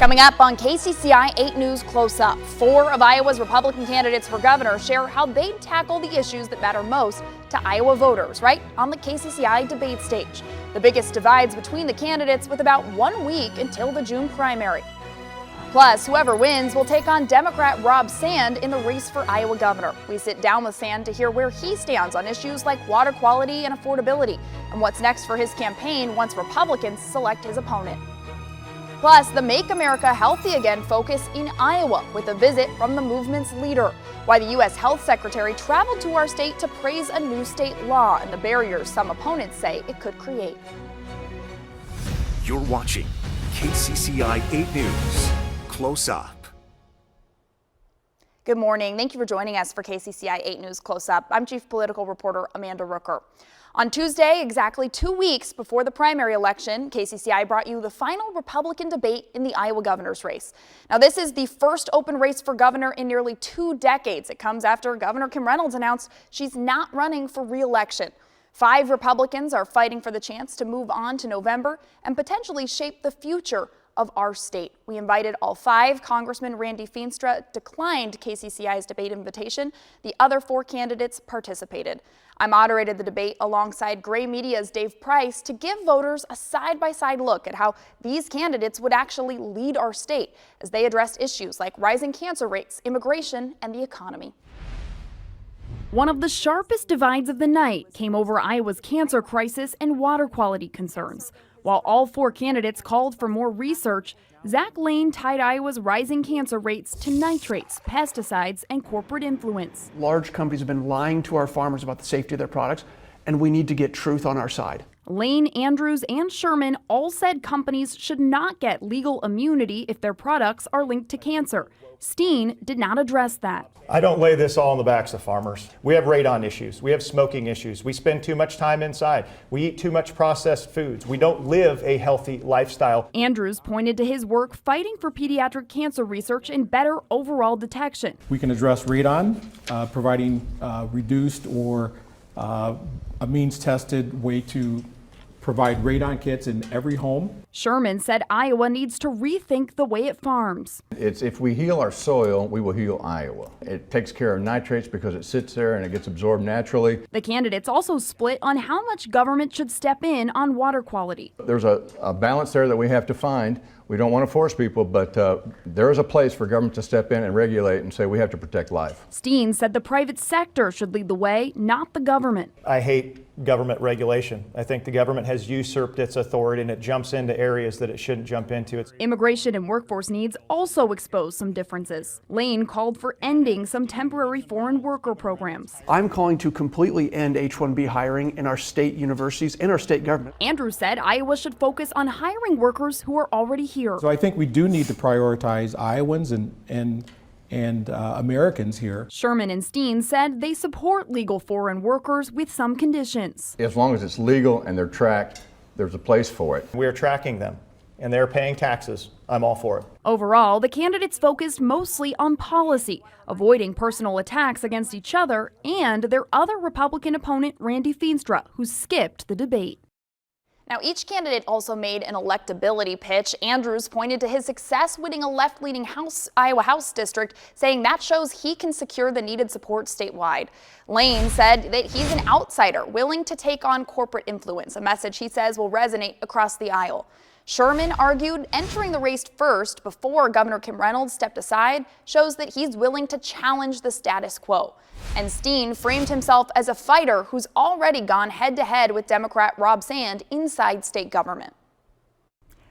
Coming up on KCCI 8 News Close Up, 4 of Iowa's Republican candidates for governor share how they tackle the issues that matter most to Iowa voters, right on the KCCI debate stage. The biggest divides between the candidates with about 1 week until the June primary. Plus, whoever wins will take on Democrat Rob Sand in the race for Iowa governor. We sit down with Sand to hear where he stands on issues like water quality and affordability, and what's next for his campaign once Republicans select his opponent. Plus, the Make America Healthy Again focus in Iowa with a visit from the movement's leader. Why the U.S. Health Secretary traveled to our state to praise a new state law and the barriers some opponents say it could create. You're watching KCCI 8 News Close Up. Good morning. Thank you for joining us for KCCI 8 News Close Up. I'm Chief Political Reporter Amanda Rooker. On Tuesday, exactly 2 weeks before the primary election, KCCI brought you the final Republican debate in the Iowa governor's race. Now, this is the first open race for governor in nearly 2 decades. It comes after Governor Kim Reynolds announced she's not running for re-election. 5 Republicans are fighting for the chance to move on to November and potentially shape the future of our state. We invited all 5. Congressman Randy Feenstra declined KCCI's debate invitation. The other 4 candidates participated. I moderated the debate alongside Gray Media's Dave Price to give voters a side-by-side look at how these candidates would actually lead our state as they addressed issues like rising cancer rates, immigration, and the economy. One of the sharpest divides of the night came over Iowa's cancer crisis and water quality concerns. While all 4 candidates called for more research, Zach Lane tied Iowa's rising cancer rates to nitrates, pesticides, and corporate influence. Large companies have been lying to our farmers about the safety of their products, and we need to get truth on our side. Lane, Andrews, and Sherman all said companies should not get legal immunity if their products are linked to cancer. Steen did not address that. I don't lay this all on the backs of farmers. We have radon issues. We have smoking issues. We spend too much time inside. We eat too much processed foods. We don't live a healthy lifestyle. Andrews pointed to his work fighting for pediatric cancer research and better overall detection. We can address radon, providing reduced or a means-tested way to provide radon kits in every home. Sherman said Iowa needs to rethink the way it farms. It's if we heal our soil, we will heal Iowa. It takes care of nitrates because it sits there and it gets absorbed naturally. The candidates also split on how much government should step in on water quality. There's a balance there that we have to find. We don't want to force people, but there is a place for government to step in and regulate and say we have to protect life. Steen said the private sector should lead the way, not the government. I hate government regulation. I think the government has usurped its authority and it jumps into areas that it shouldn't jump into. Immigration and workforce needs also expose some differences. Lane called for ending some temporary foreign worker programs. I'm calling to completely end H-1B hiring in our state universities and our state government. Andrews said Iowa should focus on hiring workers who are already here. So I think we do need to prioritize Iowans and Americans here. Sherman and Steen said they support legal foreign workers with some conditions. As long as it's legal and they're tracked, there's a place for it. We're tracking them and they're paying taxes. I'm all for it. Overall, the candidates focused mostly on policy, avoiding personal attacks against each other and their other Republican opponent, Randy Feenstra, who skipped the debate. Now, each candidate also made an electability pitch. Andrews pointed to his success winning a left-leaning Iowa House district, saying that shows he can secure the needed support statewide. Lane said that he's an outsider willing to take on corporate influence, a message he says will resonate across the aisle. Sherman argued entering the race first before Governor Kim Reynolds stepped aside shows that he's willing to challenge the status quo. And Steen framed himself as a fighter who's already gone head-to-head with Democrat Rob Sand inside state government.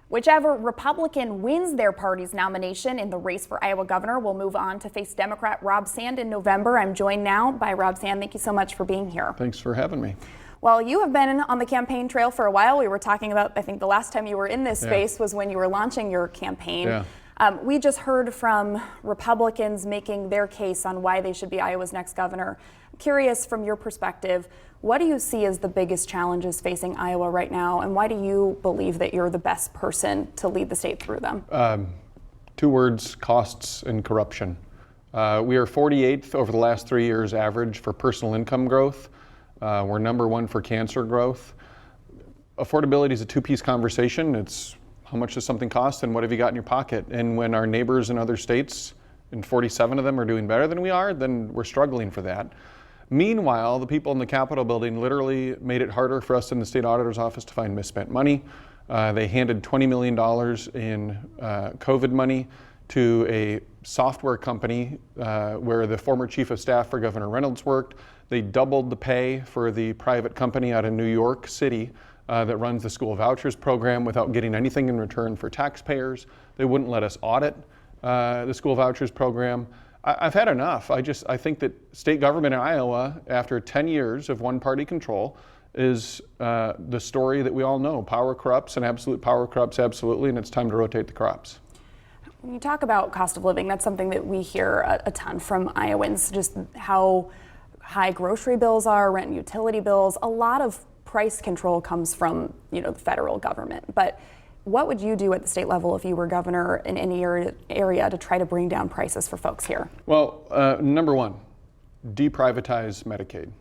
Whichever Republican wins their party's nomination in the race for Iowa governor will move on to face Democrat Rob Sand in November. I'm joined now by Rob Sand. Thank you so much for being here. Thanks for having me. Well, you have been on the campaign trail for a while. We were talking about, I think the last time you were in this space was when you were launching your campaign. Yeah. We just heard from Republicans making their case on why they should be Iowa's next governor. Curious from your perspective, what do you see as the biggest challenges facing Iowa right now, and why do you believe that you're the best person to lead the state through them? 2 words: costs and corruption. We are 48th over the last 3 years average for personal income growth. We're #1 for cancer growth. Affordability is a 2-piece conversation. It's How much does something cost, and what have you got in your pocket? And when our neighbors in other states, and 47 of them are doing better than we are, then we're struggling for that. Meanwhile, the people in the Capitol building literally made it harder for us in the state auditor's office to find misspent money. They handed $20 million in COVID money to a software company where the former chief of staff for Governor Reynolds worked. They doubled the pay for the private company out of New York City that runs the school vouchers program without getting anything in return for taxpayers. They wouldn't let us audit the school vouchers program. I've had enough. I think that state government in Iowa, after 10 years of one-party control, is the story that we all know. Power corrupts, and absolute power corrupts absolutely, and it's time to rotate the crops. When you talk about cost of living, that's something that we hear a ton from Iowans, just how high grocery bills are, rent and utility bills. A lot of price control comes from, the federal government. But what would you do at the state level if you were governor in any area to try to bring down prices for folks here? Well, number one, deprivatize Medicaid.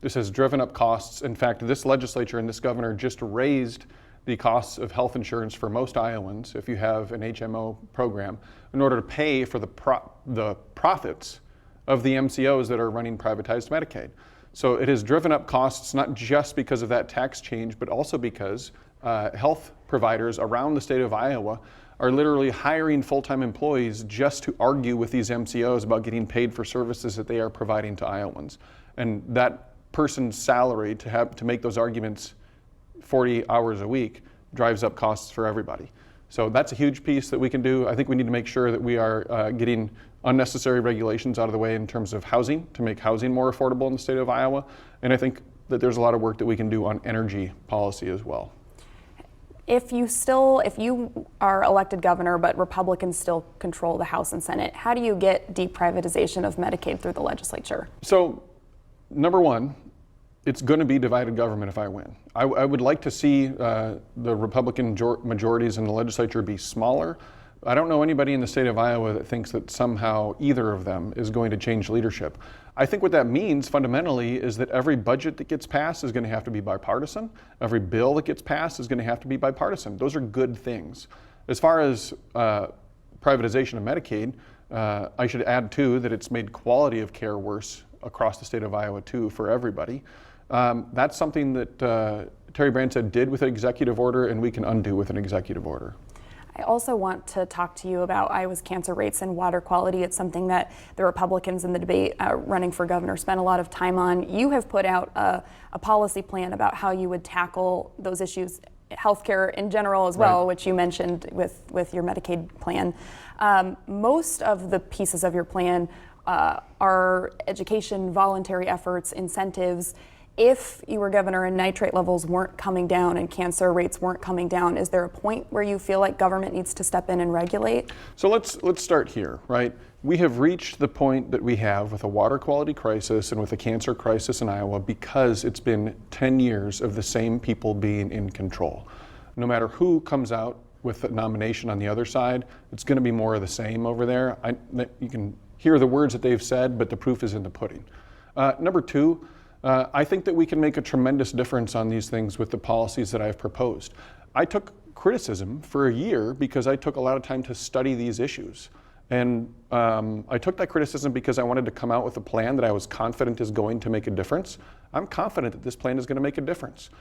This has driven up costs. In fact, this legislature and this governor just raised the costs of health insurance for most Iowans, if you have an HMO program, in order to pay for the profits of the MCOs that are running privatized Medicaid. So it has driven up costs, not just because of that tax change, but also because health providers around the state of Iowa are literally hiring full-time employees just to argue with these MCOs about getting paid for services that they are providing to Iowans. And that person's salary to make those arguments 40 hours a week drives up costs for everybody. So that's a huge piece that we can do. I think we need to make sure that we are getting unnecessary regulations out of the way in terms of housing, to make housing more affordable in the state of Iowa. And I think that there's a lot of work that we can do on energy policy as well. If you are elected governor, but Republicans still control the House and Senate, how do you get deprivatization of Medicaid through the legislature? So, number one, it's going to be divided government if I win. I would like to see the Republican majorities in the legislature be smaller. I don't know anybody in the state of Iowa that thinks that somehow either of them is going to change leadership. I think what that means fundamentally is that every budget that gets passed is going to have to be bipartisan. Every bill that gets passed is going to have to be bipartisan. Those are good things. As far as privatization of Medicaid, I should add too that it's made quality of care worse across the state of Iowa too for everybody. That's something that Terry Branstad did with an executive order, and we can undo with an executive order. I also want to talk to you about Iowa's cancer rates and water quality. It's something that the Republicans in the debate running for governor spent a lot of time on. You have put out a policy plan about how you would tackle those issues, healthcare in general as well, right, which you mentioned with your Medicaid plan. Most of the pieces of your plan are education, voluntary efforts, incentives. If you were governor and nitrate levels weren't coming down and cancer rates weren't coming down, is there a point where you feel like government needs to step in and regulate? So let's start here, right? We have reached the point that we have with a water quality crisis and with a cancer crisis in Iowa because it's been 10 years of the same people being in control. No matter who comes out with the nomination on the other side, it's going to be more of the same over there. You can hear the words that they've said, but the proof is in the pudding. Number two, I think that we can make a tremendous difference on these things with the policies that I've proposed. I took criticism for a year because I took a lot of time to study these issues. And I took that criticism because I wanted to come out with a plan that I was confident is going to make a difference. I'm confident that this plan is going to make a difference.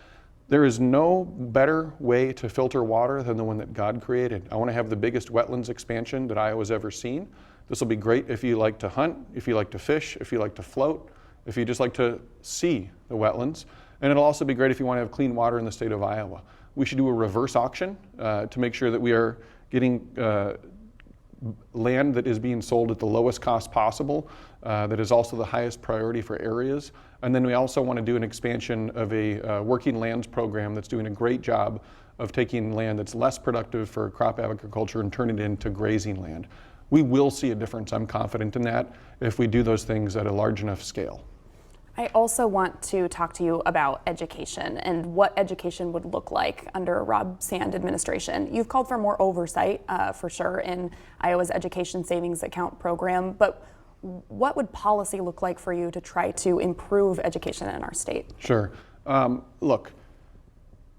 There is no better way to filter water than the one that God created. I want to have the biggest wetlands expansion that Iowa's ever seen. This will be great if you like to hunt, if you like to fish, if you like to float, if you just like to see the wetlands. And it'll also be great if you want to have clean water in the state of Iowa. We should do a reverse auction to make sure that we are getting land that is being sold at the lowest cost possible, that is also the highest priority for areas. And then we also want to do an expansion of a working lands program that's doing a great job of taking land that's less productive for crop agriculture and turning it into grazing land. We will see a difference, I'm confident in that, if we do those things at a large enough scale. I also want to talk to you about education and what education would look like under a Rob Sand administration. You've called for more oversight, for sure, in Iowa's Education Savings Account program, but what would policy look like for you to try to improve education in our state? Sure. Look,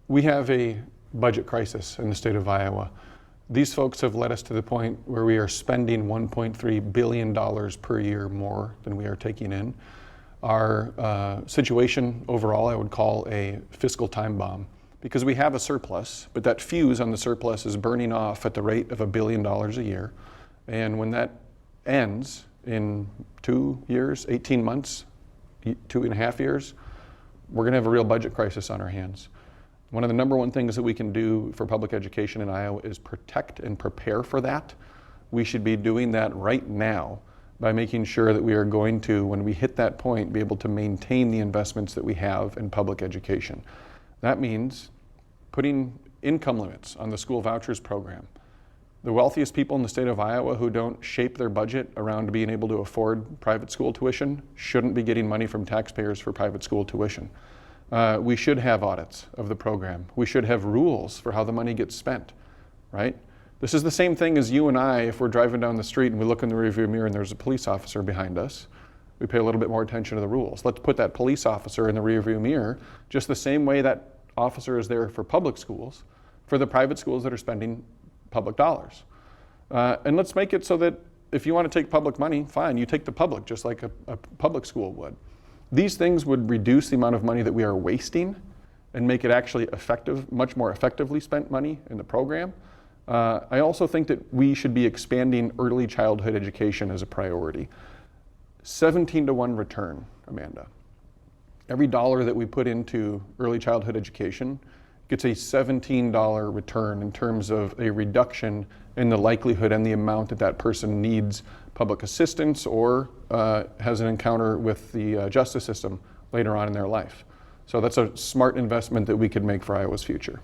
we have a budget crisis in the state of Iowa. These folks have led us to the point where we are spending $1.3 billion per year more than we are taking in. Our situation overall I would call a fiscal time bomb, because we have a surplus, but that fuse on the surplus is burning off at the rate of $1 billion a year. And when that ends in 2 years, 18 months, 2.5 years, we're going to have a real budget crisis on our hands. One of the number one things that we can do for public education in Iowa is protect and prepare for that. We should be doing that right now by making sure that we are going to, when we hit that point, be able to maintain the investments that we have in public education. That means putting income limits on the school vouchers program. The wealthiest people in the state of Iowa who don't shape their budget around being able to afford private school tuition shouldn't be getting money from taxpayers for private school tuition. We should have audits of the program. We should have rules for how the money gets spent, right? This is the same thing as you and I, if we're driving down the street and we look in the rearview mirror and there's a police officer behind us, we pay a little bit more attention to the rules. Let's put that police officer in the rearview mirror just the same way that officer is there for public schools, for the private schools that are spending public dollars. And let's make it so that if you want to take public money, fine, you take the public just like a public school would. These things would reduce the amount of money that we are wasting and make it actually effective, much more effectively spent money in the program. I also think that we should be expanding early childhood education as a priority. 17-to-1 return, Amanda. Every dollar that we put into early childhood education gets a $17 return in terms of a reduction in the likelihood and the amount that that person needs public assistance or has an encounter with the justice system later on in their life. So that's a smart investment that we could make for Iowa's future.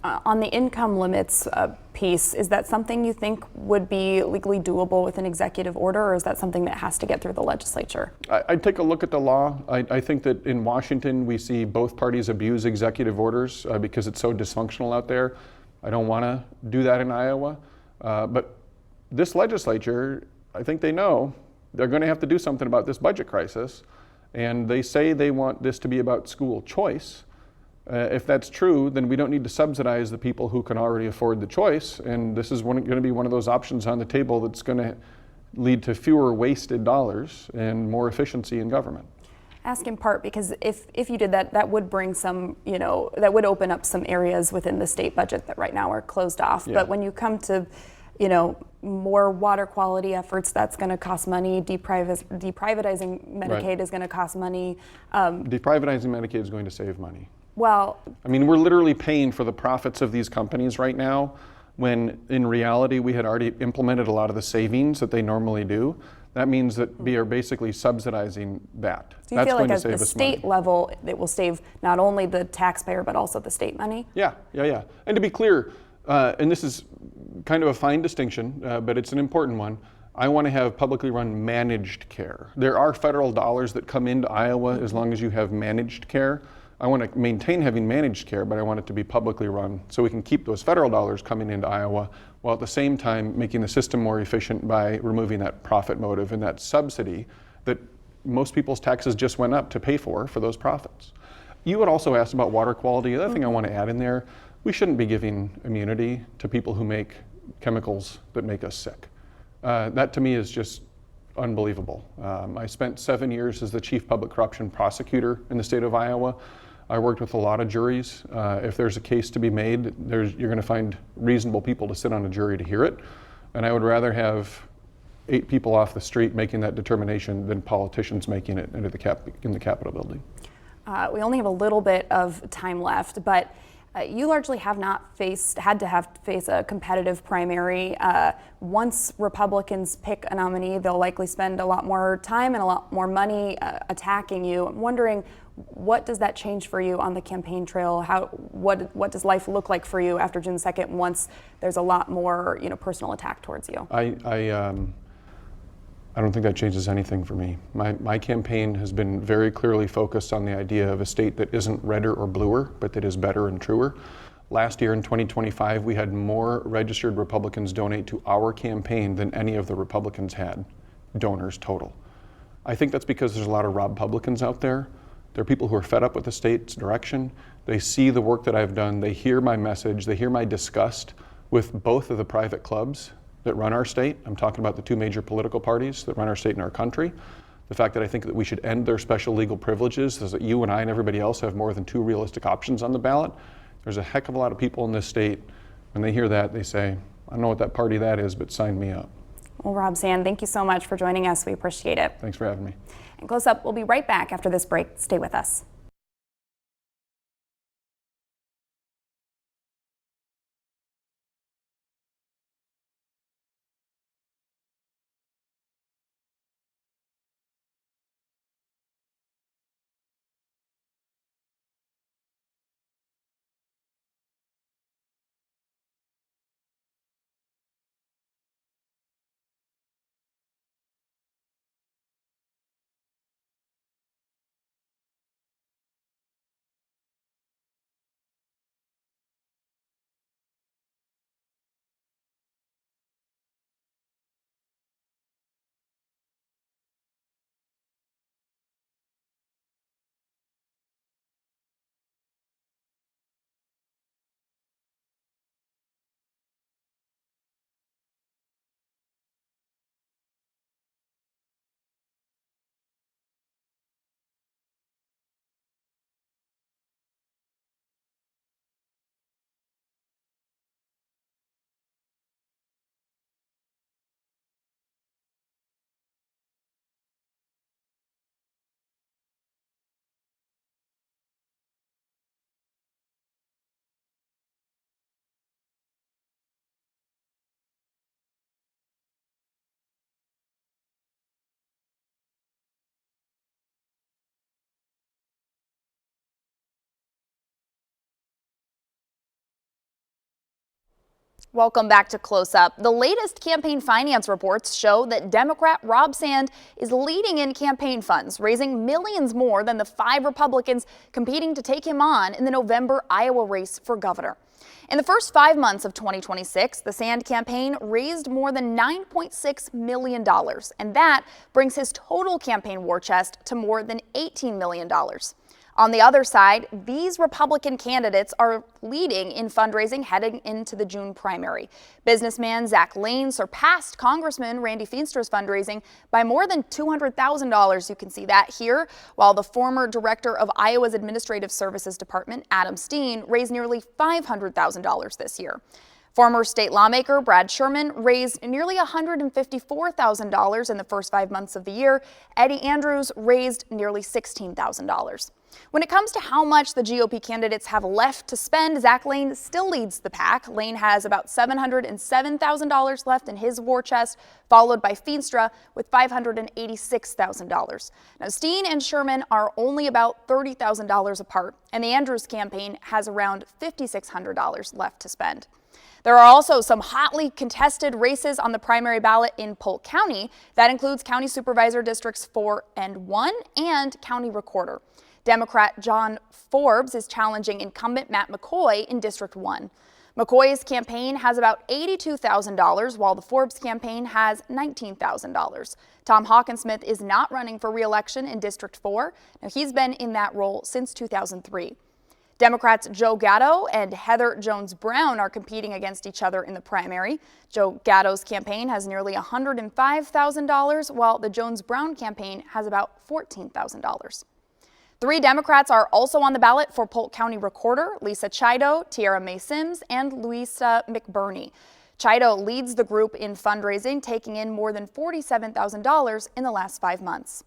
On the income limits piece, is that something you think would be legally doable with an executive order, or is that something that has to get through the legislature? I'd take a look at the law. I think that in Washington we see both parties abuse executive orders because it's so dysfunctional out there. I don't want to do that in Iowa. But this legislature, I think they know they're going to have to do something about this budget crisis. And they say they want this to be about school choice. If that's true, then we don't need to subsidize the people who can already afford the choice. And this is going to be one of those options on the table that's going to lead to fewer wasted dollars and more efficiency in government. Ask in part because if you did that, that would bring some, that would open up some areas within the state budget that right now are closed off. Yeah. But when you come to, more water quality efforts, that's going to cost money. Deprivatizing Medicaid Right. is going to cost money. Deprivatizing Medicaid is going to save money. Well, I mean, we're literally paying for the profits of these companies right now, when in reality we had already implemented a lot of the savings that they normally do. That means that we are basically subsidizing that. do you That's feel going like to at save the us state money. level, it will save not only the taxpayer but also the state money? Yeah. And to be clear, and this is kind of a fine distinction, but it's an important one. I want to have publicly run managed care. There are federal dollars that come into Iowa as long as you have managed care. I want to maintain having managed care, but I want it to be publicly run so we can keep those federal dollars coming into Iowa while at the same time making the system more efficient by removing that profit motive and that subsidy that most people's taxes just went up to pay for those profits. You had also asked about water quality. The other thing I want to add in there, we shouldn't be giving immunity to people who make chemicals that make us sick. That to me is just unbelievable. I spent 7 years as the chief public corruption prosecutor in the state of Iowa. I worked with a lot of juries. If there's a case to be made, you're going to find reasonable people to sit on a jury to hear it. And I would rather have 8 people off the street making that determination than politicians making it in the Capitol building. We only have a little bit of time left, but you largely have not had to face a competitive primary. Once Republicans pick a nominee, they'll likely spend a lot more time and a lot more money attacking you. I'm wondering, what does that change for you on the campaign trail? What does life look like for you after June 2nd once there's a lot more personal attack towards you? I don't think that changes anything for me. My campaign has been very clearly focused on the idea of a state that isn't redder or bluer, but that is better and truer. Last year in 2025, we had more registered Republicans donate to our campaign than any of the Republicans had donors total. I think that's because there's a lot of Rob-Publicans out there. There are people who are fed up with the state's direction. They see the work that I've done. They hear my message. They hear my disgust with both of the private clubs that run our state. I'm talking about the two major political parties that run our state and our country. The fact that I think that we should end their special legal privileges so that you and I and everybody else have more than two realistic options on the ballot. There's a heck of a lot of people in this state, when they hear that, they say, I don't know what that party that is, but sign me up. Well, Rob Sand, thank you so much for joining us. We appreciate it. Thanks for having me. And Close Up, we'll be right back after this break. Stay with us. Welcome back to Close Up. The latest campaign finance reports show that Democrat Rob Sand is leading in campaign funds, raising millions more than the 5 Republicans competing to take him on in the November Iowa race for governor. In the first 5 months of 2026, the Sand campaign raised more than $9.6 million, and that brings his total campaign war chest to more than $18 million. On the other side, these Republican candidates are leading in fundraising heading into the June primary. Businessman Zach Lane surpassed Congressman Randy Feenstra's fundraising by more than $200,000. You can see that here, while the former director of Iowa's Administrative Services Department, Adam Steen, raised nearly $500,000 this year. Former state lawmaker Brad Sherman raised nearly $154,000 in the first 5 months of the year. Eddie Andrews raised nearly $16,000. When it comes to how much the GOP candidates have left to spend, Zach Lane still leads the pack. Lane has about $707,000 left in his war chest, followed by Feenstra with $586,000. Now, Steen and Sherman are only about $30,000 apart, and the Andrews campaign has around $5,600 left to spend. There are also some hotly contested races on the primary ballot in Polk County. That includes County Supervisor Districts 4 and 1 and County Recorder. Democrat John Forbes is challenging incumbent Matt McCoy in District 1. McCoy's campaign has about $82,000, while the Forbes campaign has $19,000. Tom Hawkinsmith is not running for re-election in District 4. Now, he's been in that role since 2003. Democrats Joe Gatto and Heather Jones Brown are competing against each other in the primary. Joe Gatto's campaign has nearly $105,000, while the Jones Brown campaign has about $14,000. 3 Democrats are also on the ballot for Polk County Recorder: Lisa Chido, Tiara Mae Sims, and Louisa McBurney. Chido leads the group in fundraising, taking in more than $47,000 in the last 5 months.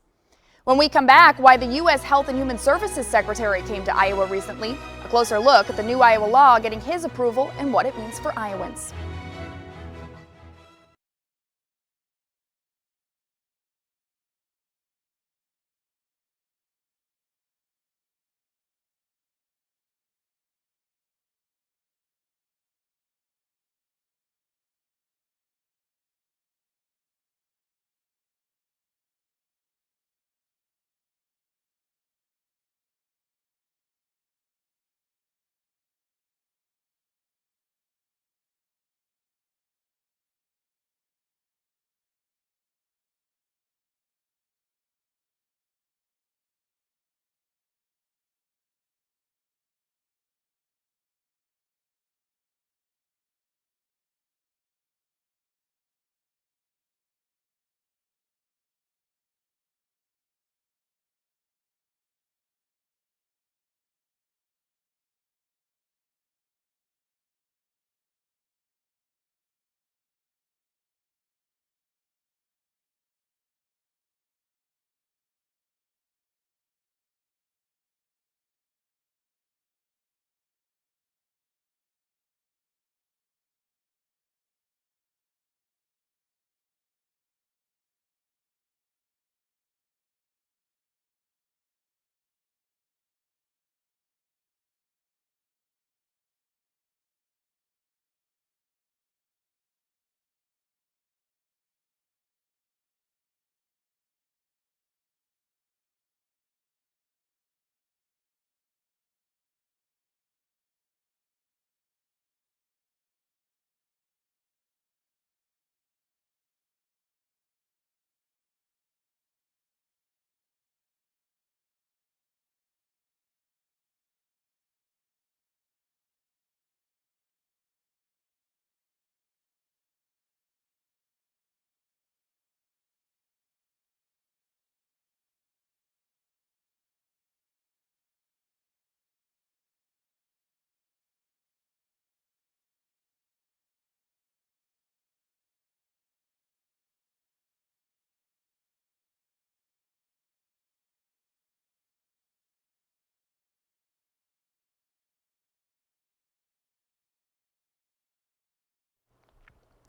When we come back, why the U.S. Health and Human Services Secretary came to Iowa recently, a closer look at the new Iowa law getting his approval and what it means for Iowans.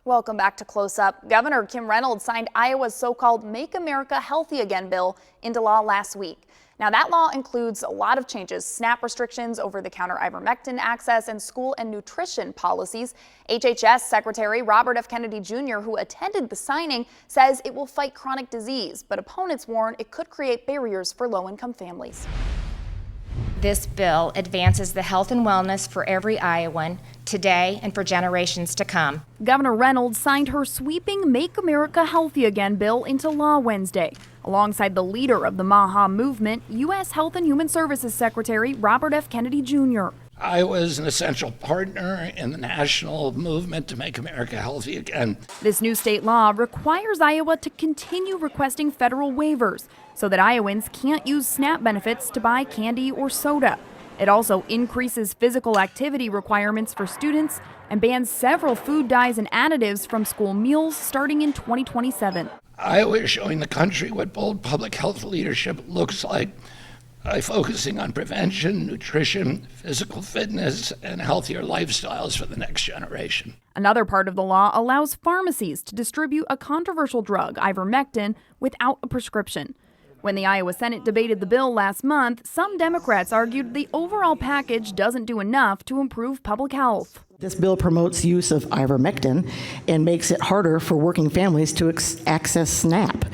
Welcome back to Close Up. Governor Kim Reynolds signed Iowa's so-called Make America Healthy Again bill into law last week. Now, that law includes a lot of changes: SNAP restrictions, over-the-counter ivermectin access, and school and nutrition policies. HHS Secretary Robert F. Kennedy Jr., who attended the signing, says it will fight chronic disease, but opponents warn it could create barriers for low-income families. This bill advances the health and wellness for every Iowan today and for generations to come. Governor Reynolds signed her sweeping Make America Healthy Again bill into law Wednesday, alongside the leader of the MAHA movement, U.S. Health and Human Services Secretary Robert F. Kennedy Jr. Iowa is an essential partner in the national movement to make America healthy again. This new state law requires Iowa to continue requesting federal waivers so that Iowans can't use SNAP benefits to buy candy or soda. It also increases physical activity requirements for students and bans several food dyes and additives from school meals starting in 2027. Iowa is showing the country what bold public health leadership looks like by focusing on prevention, nutrition, physical fitness, and healthier lifestyles for the next generation. Another part of the law allows pharmacies to distribute a controversial drug, ivermectin, without a prescription. When the Iowa Senate debated the bill last month, some Democrats argued the overall package doesn't do enough to improve public health. This bill promotes use of ivermectin and makes it harder for working families to access SNAP.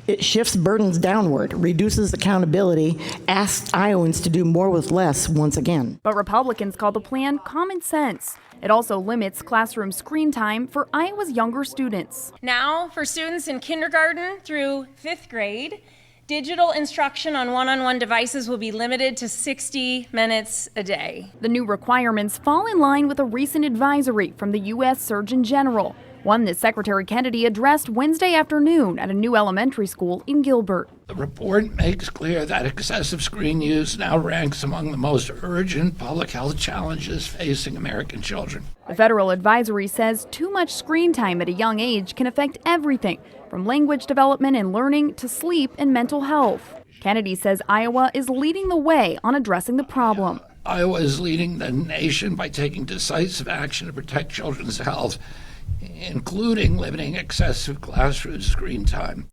It shifts burdens downward, reduces accountability, asks Iowans to do more with less once again. But Republicans call the plan common sense. It also limits classroom screen time for Iowa's younger students. Now, for students in kindergarten through 5th grade, digital instruction on one-on-one devices will be limited to 60 minutes a day. The new requirements fall in line with a recent advisory from the U.S. Surgeon General, one that Secretary Kennedy addressed Wednesday afternoon at a new elementary school in Gilbert. The report makes clear that excessive screen use now ranks among the most urgent public health challenges facing American children. The federal advisory says too much screen time at a young age can affect everything from language development and learning to sleep and mental health. Kennedy says Iowa is leading the way on addressing the problem. Iowa is leading the nation by taking decisive action to protect children's health, including limiting excessive classroom screen time.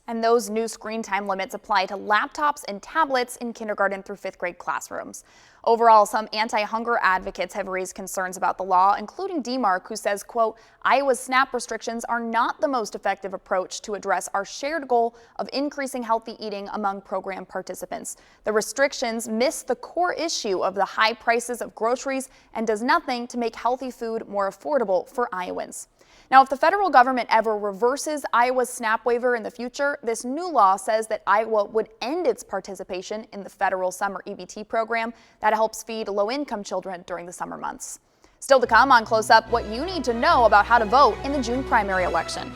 And those new screen time limits apply to laptops and tablets in kindergarten through 5th grade classrooms. Overall, some anti-hunger advocates have raised concerns about the law, including DMARC, who says, quote, Iowa's SNAP restrictions are not the most effective approach to address our shared goal of increasing healthy eating among program participants. The restrictions miss the core issue of the high prices of groceries and does nothing to make healthy food more affordable for Iowans. Now, if the federal government ever reverses Iowa's SNAP waiver in the future, this new law says that Iowa would end its participation in the federal summer EBT program that helps feed low-income children during the summer months. Still to come on Close Up, what you need to know about how to vote in the June primary election.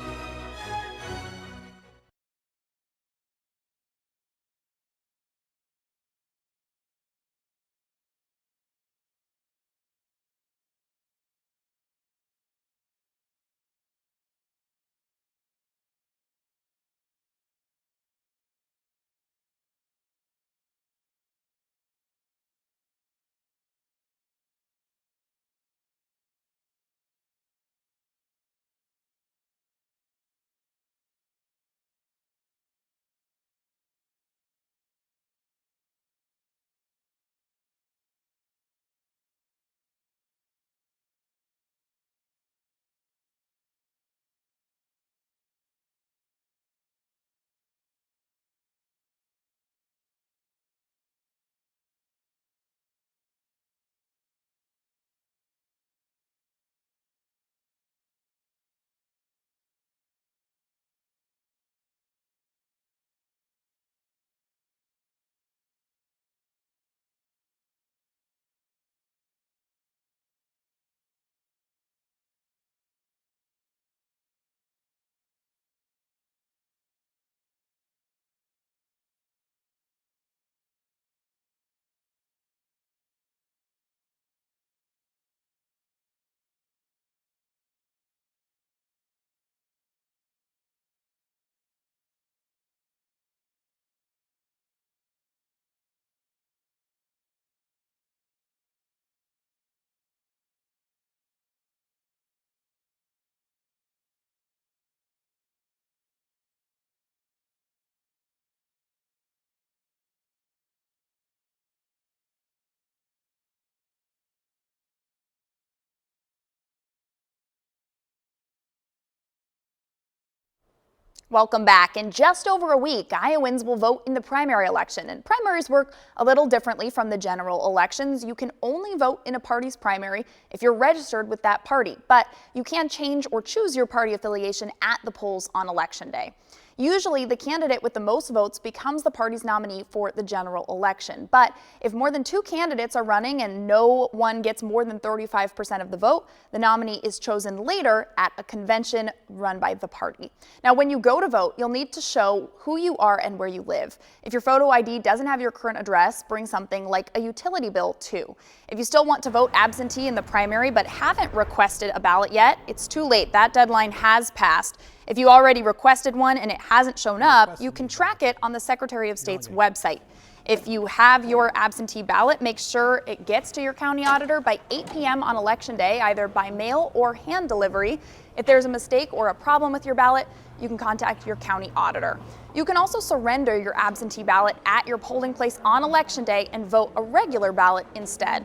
Welcome back. In just over a week, Iowans will vote in the primary election, and primaries work a little differently from the general elections. You can only vote in a party's primary if you're registered with that party, but you can change or choose your party affiliation at the polls on Election Day. Usually, the candidate with the most votes becomes the party's nominee for the general election. But if more than 2 candidates are running and no one gets more than 35% of the vote, the nominee is chosen later at a convention run by the party. Now, when you go to vote, you'll need to show who you are and where you live. If your photo ID doesn't have your current address, bring something like a utility bill too. If you still want to vote absentee in the primary but haven't requested a ballot yet, it's too late. That deadline has passed. If you already requested one and it hasn't shown up, you can track it on the Secretary of State's website. If you have your absentee ballot, make sure it gets to your county auditor by 8 p.m. on Election Day, either by mail or hand delivery. If there's a mistake or a problem with your ballot, you can contact your county auditor. You can also surrender your absentee ballot at your polling place on Election Day and vote a regular ballot instead.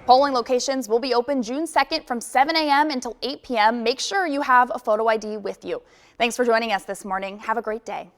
Polling locations will be open June 2nd from 7 a.m. until 8 p.m. Make sure you have a photo ID with you. Thanks for joining us this morning. Have a great day.